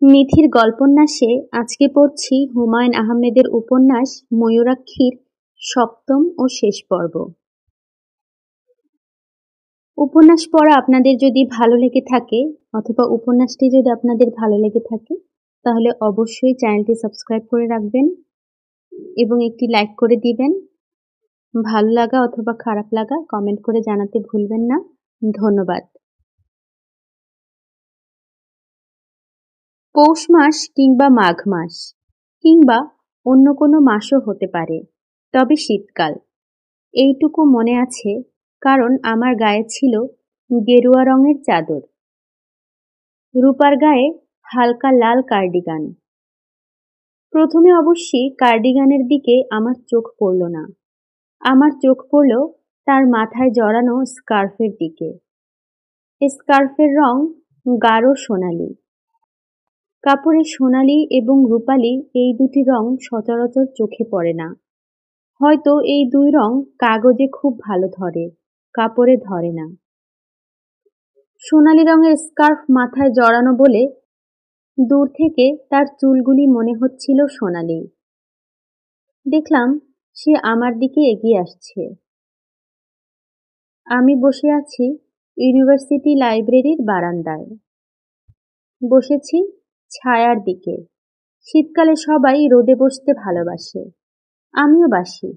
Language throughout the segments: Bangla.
মিথির গল্পন্যাসে আজকে পড়ছি হুমায়ূন আহমেদের উপন্যাস ময়ূরাক্ষীর সপ্তম ও শেষ পর্ব। উপন্যাস পড়া আপনাদের যদি ভালো লেগে থাকে অথবা উপন্যাসটি যদি আপনাদের ভালো লেগে থাকে তাহলে অবশ্যই চ্যানেলটি সাবস্ক্রাইব করে রাখবেন এবং একটি লাইক করে দিবেন। ভালো লাগা অথবা খারাপ লাগা কমেন্ট করে জানাতে ভুলবেন না। ধন্যবাদ। পৌষ মাস কিংবা মাঘ মাস কিংবা অন্য কোনো মাসও হতে পারে, তবে শীতকাল এইটুকু মনে আছে কারণ আমার গায়ে ছিল গেরুয়া রঙের চাদর, রূপার গায়ে হালকা লাল কার্ডিগান। প্রথমে অবশ্যই কার্ডিগানের দিকে আমার চোখ পড়ল না, আমার চোখ পড়ল তার মাথায় জড়ানো স্কার্ফের দিকে। স্কার্ফের রং গাঢ় সোনালি। কাপড়ে সোনালি এবং রূপালি এই দুটি রং সচরাচর চোখে পড়ে না। হয়তো এই দুই রং কাগজে খুব ভালো ধরে, কাপড়ে ধরে না। সোনালি রঙের স্কার্ফ মাথায় জড়ানো বলে দূর থেকে তার চুলগুলি মনে হচ্ছিল সোনালি। দেখলাম সে আমার দিকে এগিয়ে আসছে। আমি বসে আছি ইউনিভার্সিটি লাইব্রেরির বারান্দায়। বসেছি ছায়ার দিকে। শীতকালে সবাই রোদে বসতে ভালোবাসে, আমিও বাসি।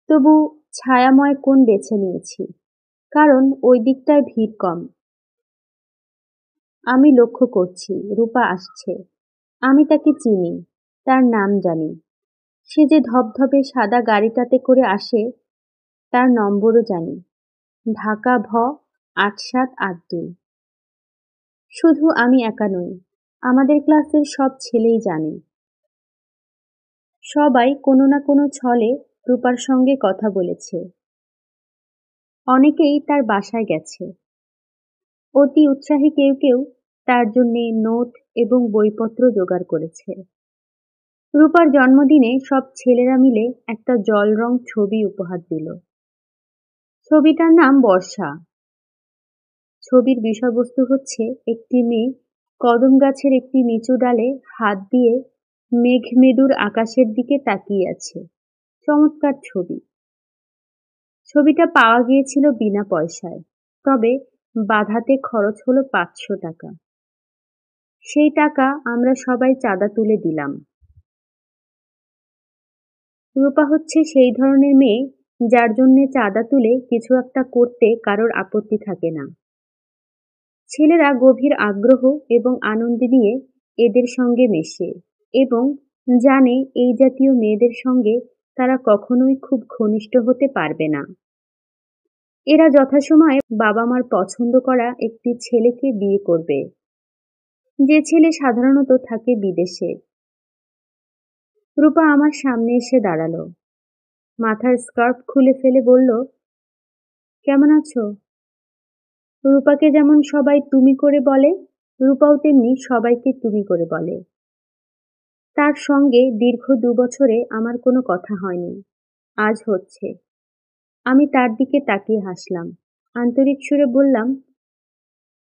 তবু ছায়াময় কোণ বেছে নিয়েছি, কারণ ওই দিকটায় ভিড় কম। আমি লক্ষ্য করছি রূপা আসছে। আমি তাকে চিনি, তার নাম জানি। সে যে ধবধবে সাদা গাড়িটাতে করে আসে তার নম্বরও জানি, ঢাকা ভ 8782। শুধু আমি একা নই, আমাদের ক্লাসের সব ছেলেই জানে। সবাই কোনো না কোনো ছলে রূপার সঙ্গে কথা বলেছে। অনেকেই তার বাসায় গেছে। অতি উৎসাহী কেউ কেউ তার জন্যে নোট এবং বইপত্র জোগাড় করেছে। রূপার জন্মদিনে সব ছেলেরা মিলে একটা জল রং ছবি উপহার দিল। ছবিটার নাম বর্ষা। ছবির বিষয়বস্তু হচ্ছে একটি মেয়ে কদম গাছের একটি নিচু ডালে হাত দিয়ে মেঘমেদুর আকাশের দিকে তাকিয়ে আছে। চমৎকার ছবি। ছবিটা পাওয়া গিয়েছিল বিনা পয়সায়, তবে বাঁধাতে খরচ হলো 500 টাকা। সেই টাকা আমরা সবাই চাঁদা তুলে দিলাম। রূপা হচ্ছে সেই ধরনের মেয়ে যার জন্যে চাঁদা তুলে কিছু একটা করতে কারোর আপত্তি থাকে না। ছেলেরা গভীর আগ্রহ এবং আনন্দ নিয়ে এদের সঙ্গে মেশে এবং জানে এই জাতীয় মেয়েদের সঙ্গে তারা কখনোই খুব ঘনিষ্ঠ হতে পারবে না। এরা যথাসময়ে বাবা মার পছন্দ করা একটি ছেলেকে বিয়ে করবে, যে ছেলে সাধারণত থাকে বিদেশে। রূপা আমার সামনে এসে দাঁড়ালো, মাথার স্কার্ফ খুলে ফেলে বলল, কেমন আছো? রূপাকে যেমন সবাই তুমি করে বলে, রূপাও তেমনি সবাইকে তুমি করে বলে। তার সঙ্গে দীর্ঘ 2 বছরে আমার কোনো কথা হয়নি, আজ হচ্ছে। আমি তার দিকে তাকিয়ে হাসলাম, আন্তরিক সুরে বললাম,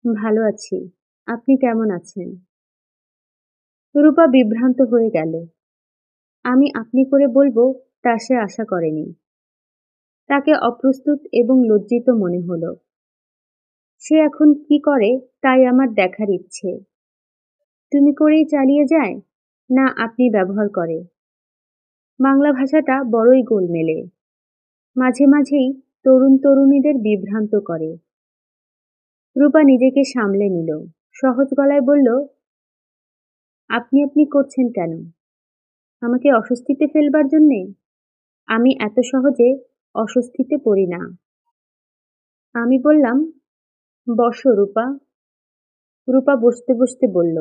ভালো আছি, আপনি কেমন আছেন? রূপা বিভ্রান্ত হয়ে গেল। আমি আপনি করে বলবো তা সে আশা করেনি। তাকে অপ্রস্তুত এবং লজ্জিত মনে হলো। সে এখন কি করে তাই আমার দেখার ইচ্ছে। তুমি করেই চালিয়ে যায় না আপনি ব্যবহার করে। বাংলা ভাষাটা বড়ই গোলমেলে, মাঝে মাঝেই তরুণ তরুণীদের বিভ্রান্ত করে। রূপা নিজেকে সামলে নিল, সহজ গলায় বলল, আপনি আপনি করছেন কেন? আমাকে অস্বস্তিতে ফেলবার জন্যে? আমি এত সহজে অস্বস্তিতে পড়ি না। আমি বললাম, বসো রূপা। রূপা বসতে বসতে বলল,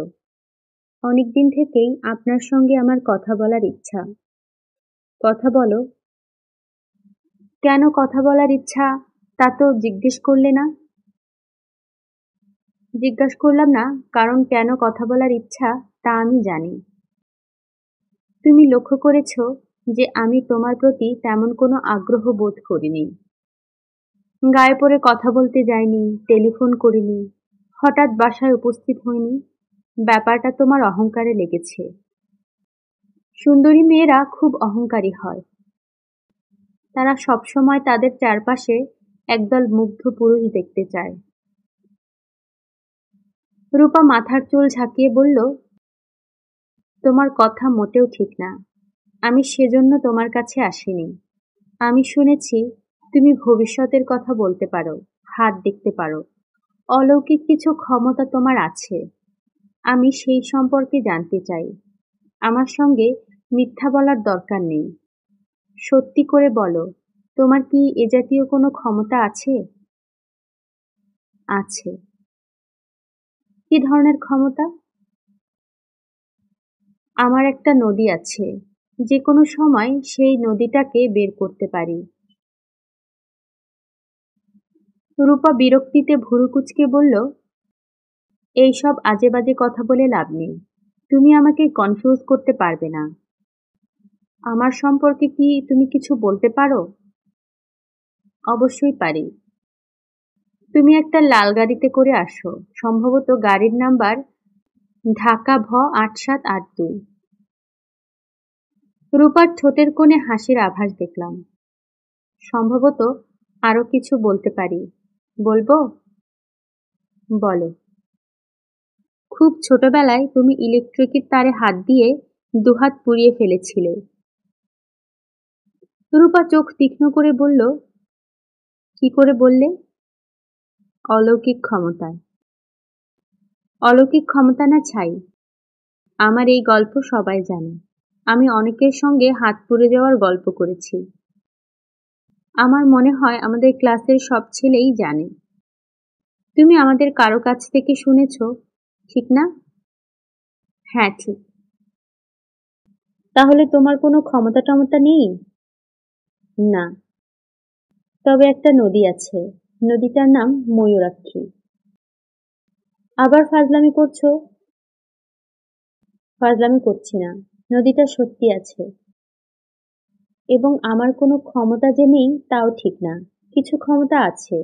অনেকদিন থেকেই আপনার সঙ্গে আমার কথা বলার ইচ্ছা। কথা বলো। কেন কথা বলার ইচ্ছা তা তো জিজ্ঞেস করলে না? জিজ্ঞাসা করলাম না, কারণ কেন কথা বলার ইচ্ছা তা আমি জানি। তুমি লক্ষ্য করেছ যে আমি তোমার প্রতি তেমন কোনো আগ্রহ বোধ করিনি। গায়ে পড়ে কথা বলতে যাইনি, টেলিফোন করিনি, হঠাৎ বাসায় উপস্থিত হইনি। ব্যাপারটা তোমার অহংকারে লেগেছে। সুন্দরী মেয়েরা খুব অহংকারী হয়। তারা সবসময় তাদের চারপাশে একদল মুগ্ধ পুরুষ দেখতে চায়। রূপা মাথার চুল ঝাঁকিয়ে বলল, তোমার কথা মোটেও ঠিক না। আমি সেজন্য তোমার কাছে আসিনি। আমি শুনেছি তুমি ভবিষ্যতের কথা বলতে পারো, হাত দেখতে পারো, অলৌকিক কিছু ক্ষমতা তোমার আছে। আমি সেই সম্পর্কে জানতে চাই। আমার সঙ্গে মিথ্যা বলার দরকার নেই। সত্যি করে বলো, তোমার কি এ জাতীয় কোনো ক্ষমতা আছে? আছে। কি ধরনের ক্ষমতা? আমার একটা নদী আছে, যে কোনো সময় সেই নদীটাকে বের করতে পারি। রূপা বিরক্তিতে ভুরু কুঁচকে বলল, এইসব আজেবাজে কথা বলে লাভ নেই। তুমি আমাকে কনফিউজ করতে পারবে না। আমার সম্পর্কে কি তুমি কিছু বলতে পারো? অবশ্যই পারি। তুমি একটা লাল গাড়িতে করে আসো, সম্ভবত গাড়ির নাম্বার ঢাকা ভ 8782। রূপার ঠোঁটের কোণে হাসির আভাস দেখলাম। সম্ভবত আরো কিছু বলতে পারি। বলবো? বলো। খুব ছোটবেলায় তুমি ইলেকট্রিকের তারে হাত দিয়ে দুহাত পুড়িয়ে ফেলেছিলে। রূপা চোখ তীক্ষ্ণ করে বলল, কি করে বললে? অলৌকিক ক্ষমতায়। অলৌকিক ক্ষমতা না ছাই। আমার এই গল্প সবাই জানে। আমি অনেকের সঙ্গে হাত পুড়ে যাওয়ার গল্প করেছি। আমার মনে হয় আমাদের ক্লাসের সব ছেলেই জানে। তুমি আমাদের কারো কাছ থেকে শুনেছ, ঠিক না? হ্যাঁ, ঠিক। তাহলে তোমার কোনো ক্ষমতা টমতা নেই? না। তবে একটা নদী আছে। নদীটার নাম ময়ূরাক্ষী। আবার ফাজলামি করছো? ফাজলামি করছি না। নদীটা সত্যি আছে। এবং আমার কোনো ক্ষমতা যে নেই তাও ঠিক না। কিছু ক্ষমতা আছে।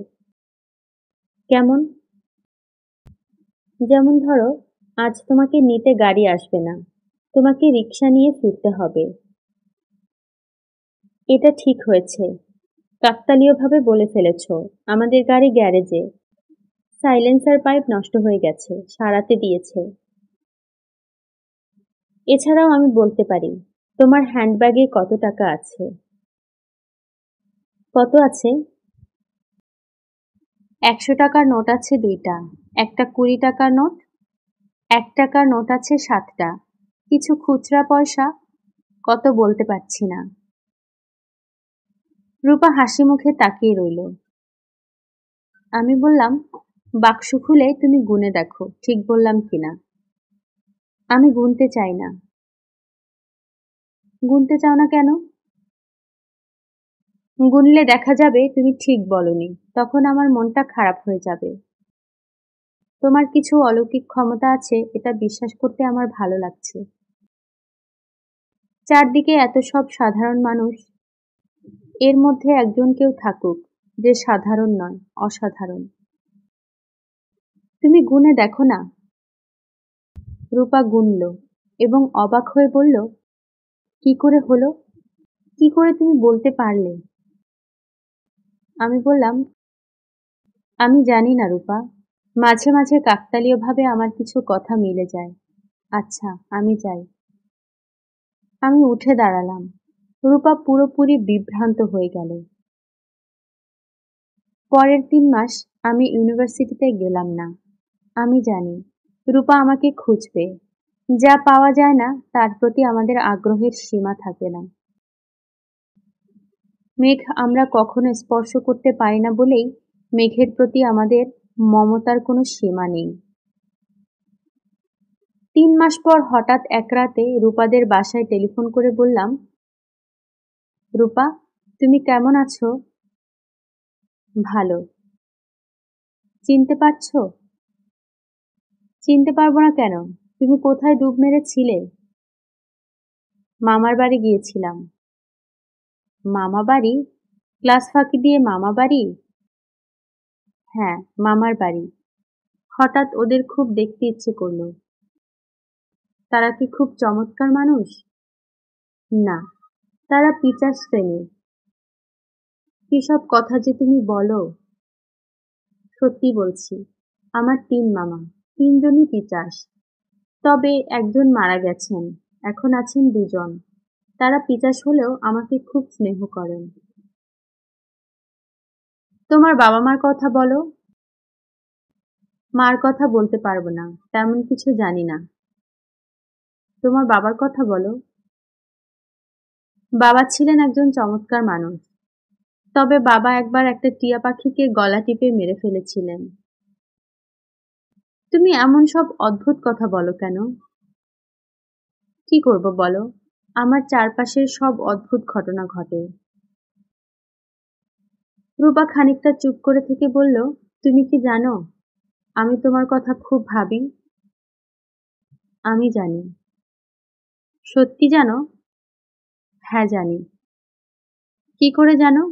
কেমন? যেমন ধরো, আজ তোমাকে নিতে গাড়ি আসবে না। তোমাকে রিক্সা নিয়ে ফিরতে হবে। এটা ঠিক হয়েছে। কাকতালীয়ভাবে বলে ফেলেছ। আমাদের গাড়ি গ্যারেজে। সাইলেন্সার পাইপ নষ্ট হয়ে গেছে, সারাতে দিয়েছে। এছাড়াও আমি বলতে পারি, তোমার হ্যান্ডব্যাগে কত টাকা আছে? কত আছে? 100 টাকার নোট আছে 2টা, একটা 20 টাকার নোট, 1 টাকার নোট আছে 7টা, কিছু খুচরা পয়সা, কত বলতে পারছি না। রূপা হাসি মুখে তাকিয়ে রইল। আমি বললাম, বাক্স খুলে তুমি গুনে দেখো ঠিক বললাম কিনা। আমি গুনতে চাই না। গুনতে চাও না কেন? গুনলে দেখা যাবে তুমি ঠিক বলনি, তখন আমার মনটা খারাপ হয়ে যাবে। তোমার কিছু অলৌকিক ক্ষমতা আছে এটা বিশ্বাস করতে আমার ভালো লাগছে। চারদিকে এত সব সাধারণ মানুষ, এর মধ্যে একজন কেউ থাকুক যে সাধারণ নয়, অসাধারণ। তুমি গুনে দেখো না। রূপা গুনল এবং অবাক হয়ে বলল, কি করে হলো? কি করে তুমি বলতে পারলে? আমি বললাম, আমি জানি না রূপা। মাঝে মাঝে কাকতালীয়ভাবে আমার কিছু কথা মিলে যায়। আচ্ছা, আমি যাই। আমি উঠে দাঁড়ালাম। রূপা পুরোপুরি বিভ্রান্ত হয়ে গেল। পরের 3 মাস আমি ইউনিভার্সিটিতে গেলাম না। আমি জানি রূপা আমাকে খুঁজবে। যা পাওয়া যায় না তার প্রতি আমাদের আগ্রহের সীমা থাকে না। মেঘ আমরা কখনো স্পর্শ করতে পারি না বলেই মেঘের প্রতি আমাদের মমতার কোনো সীমা নেই। 3 মাস পর হঠাৎ এক রাতে রূপাদের বাসায় টেলিফোন করে বললাম, রূপা, তুমি কেমন আছো? ভালো। চিনতে পারছো? চিনতে পারবো না কেন? তুমি কোথায় ডুব মেরেছিলে? মামার বাড়ি গিয়েছিলাম। মামা বাড়ি? ক্লাস ফাঁকি দিয়ে মামা বাড়ি? হ্যাঁ, মামার বাড়ি। হঠাৎ ওদের খুব দেখতে ইচ্ছে করলো। তারা কি খুব চমৎকার মানুষ? না, তারা পিশাচ শ্রেণীর। কিসব কথা যে তুমি বলো! সত্যি বলছি, আমার ৩ মামা, ৩ জনই পিশাচ। তবে একজন মারা গেছেন, এখন আছেন ২ জন। তারা পিশাচ হলেও আমাকে খুব স্নেহ করেন। তোমার বাবা মার কথা বলো। মার কথা বলতে পারবো না, তেমন কিছু জানি না। তোমার বাবার কথা বলো। বাবা ছিলেন একজন চমৎকার মানুষ। তবে বাবা একবার একটা টিয়া পাখিকে গলা টিপে মেরে ফেলেছিলেন। তুমি এমন সব অদ্ভুত কথা বলো কেন? কি করব বলো, আমার চারপাশের সব অদ্ভুত ঘটনা ঘটে। রূপা খানিকটা চুপ করে থেকে বলল, তুমি কি জানো, আমি তোমার কথা খুব ভাবি। আমি জানি। সত্যি জানো? হ্যাঁ জানি। কি করে জানো?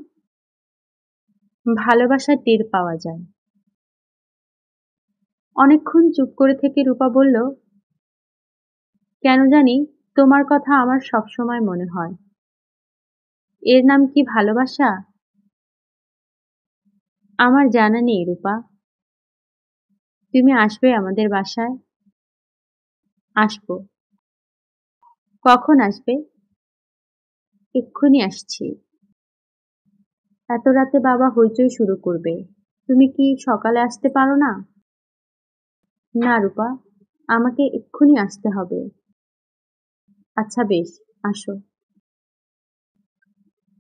ভালোবাসায় টের পাওয়া যায়। অনেকক্ষণ চুপ করে থেকে রূপা বলল, কেন জানি তোমার কথা আমার সবসময় মনে হয়। এর নাম কি ভালোবাসা? আমার জানা নেই রূপা। তুমি আসবে আমাদের বাসায়? আসবো। কখন আসবে? এক্ষুনি আসছি। এত রাতে বাবা হইচই শুরু করবে। তুমি কি সকালে আসতে পারো না? না রূপা, আমাকে এক্ষুনি আসতে হবে। আচ্ছা বেশ, আসো।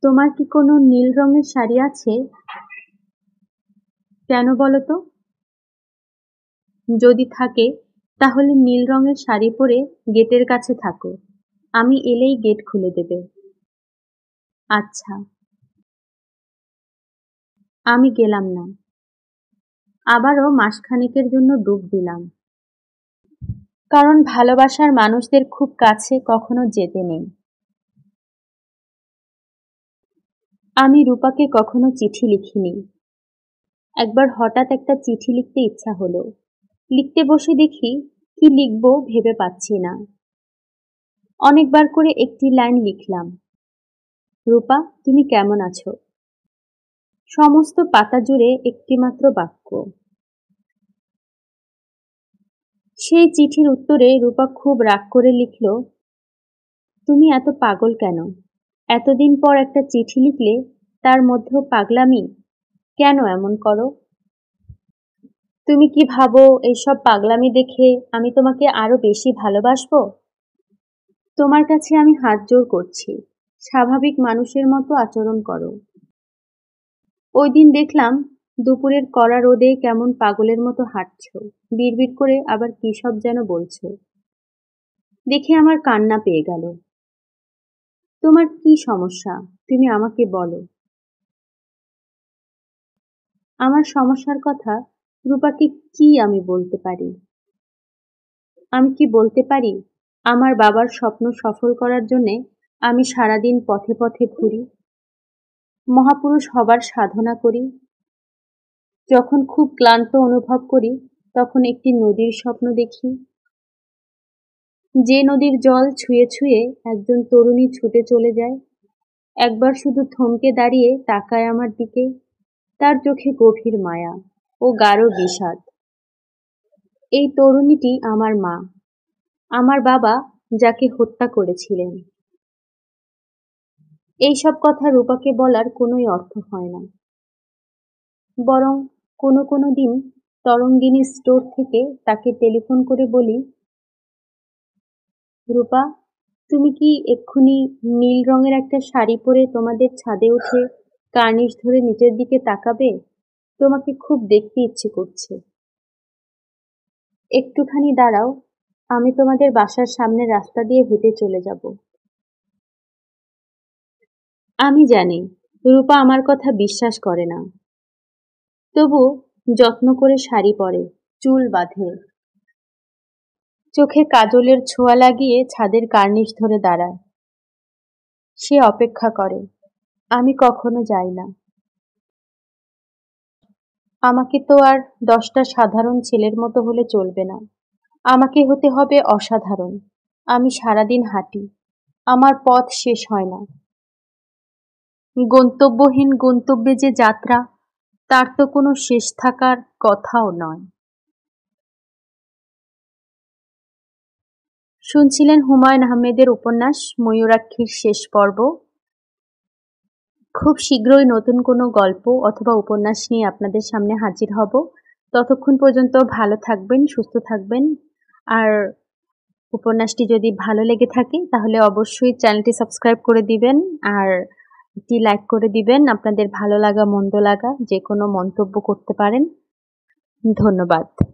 তোমার কি কোনো নীল রঙের শাড়ি আছে? কেন বলো তো? যদি থাকে তাহলে নীল রঙের শাড়ি পরে গেটের কাছে থাকো। আমি এলেই গেট খুলে দেবে। আচ্ছা। আমি গেলাম না। আবারও মাসখানেকের জন্য ডুব দিলাম। কারণ ভালোবাসার মানুষদের খুব কাছে কখনো যেতে নেই। আমি রূপাকে কখনো চিঠি লিখিনি। একবার হঠাৎ একটা চিঠি লিখতে ইচ্ছা হলো। লিখতে বসে দেখি কি লিখবো ভেবে পাচ্ছি না। অনেকবার করে একটি লাইন লিখলাম, রূপা তুমি কেমন আছো। সমস্ত পাতা জুড়ে একটিমাত্র বাক্য। সেই চিঠির উত্তরে রূপা খুব রাগ করে লিখল, তুমি এত পাগল কেন? এতদিন পর একটা চিঠি লিখলে, তার মধ্যেও পাগলামি। কেন এমন করো? তুমি কি ভাবো এইসব পাগলামি দেখে আমি তোমাকে আরো বেশি ভালোবাসবো? তোমার কাছে আমি হাত জোড় করছি, স্বাভাবিক মানুষের মতো আচরণ করো। ওই দিন দেখলাম দুপুরের কড়া রোদে কেমন পাগলের মতো হাঁটছো, বিড়বিড় করে আবার কি সব যেন বলছো। দেখে আমার কান্না পেয়ে গেল। তোমার কি সমস্যা, তুমি আমাকে বলো। আমার সমস্যার কথা রূপাকে কি আমি বলতে পারি? আমি কি বলতে পারি আমার বাবার স্বপ্ন সফল করার জন্যে আমি সারাদিন পথে পথে ঘুরি, মহাপুরুষ হবার সাধনা করি। যখন খুব ক্লান্ত অনুভব করি তখন একটি নদীর স্বপ্ন দেখি, যে নদীর জল ছুঁয়ে ছুঁয়ে একজন তরুণী ছুটে চলে যায়, একবার শুধু থমকে দাঁড়িয়ে তাকায় আমার দিকে, তার চোখে গভীর মায়া ও গাঢ় বিষাদ। এই তরুণীটি আমার মা, আমার বাবা যাকে হত্যা করেছিলেন। এইসব কথা রূপাকে বলার কোনোই অর্থ হয় না। বরং কোনো কোনো দিন তরঙ্গিনী স্টোর থেকে তাকে টেলিফোন করে বলি, রূপা তুমি কি এক্ষুনি নীল রঙের একটা শাড়ি পরে তোমাদের ছাদে উঠে কার্নিশ ধরে নিচের দিকে তাকাবে? তোমাকে খুব দেখতে ইচ্ছে করছে। একটুখানি দাঁড়াও, আমি তোমাদের বাসার সামনের রাস্তা দিয়ে হেঁটে চলে যাব। আমি জানি রূপা আমার কথা বিশ্বাস করে না, তবু যত্ন করে শাড়ি পরে, চুল বাঁধে, চোখে কাজলের ছোঁয়া লাগিয়ে ছাদের কার্নিশ ধরে দাঁড়ায়। সে অপেক্ষা করে, আমি কখনো যাই না। আমাকে তো আর 10টা সাধারণ ছেলের মতো হলে চলবে না, আমাকে হতে হবে অসাধারণ। আমি সারাদিন হাঁটি, আমার পথ শেষ হয় না। গন্তব্যহীন গন্তব্যে যে যাত্রা, তার তো কোনো শেষ থাকার কথাও নয়। শুনছিলেন হুমায়ুন আহমেদের উপন্যাস ময়ূরাক্ষীর শেষ পর্ব। খুব শীঘ্রই নতুন কোনো গল্প অথবা উপন্যাস নিয়ে আপনাদের সামনে হাজির হব। ততক্ষণ পর্যন্ত ভালো থাকবেন, সুস্থ থাকবেন। আর উপন্যাসটি যদি ভালো লেগে থাকে তাহলে অবশ্যই চ্যানেলটি সাবস্ক্রাইব করে দিবেন আর একটি লাইক করে দিবেন। আপনাদের ভালো লাগা মন্দ লাগা যে কোনো মন্তব্য করতে পারেন। ধন্যবাদ।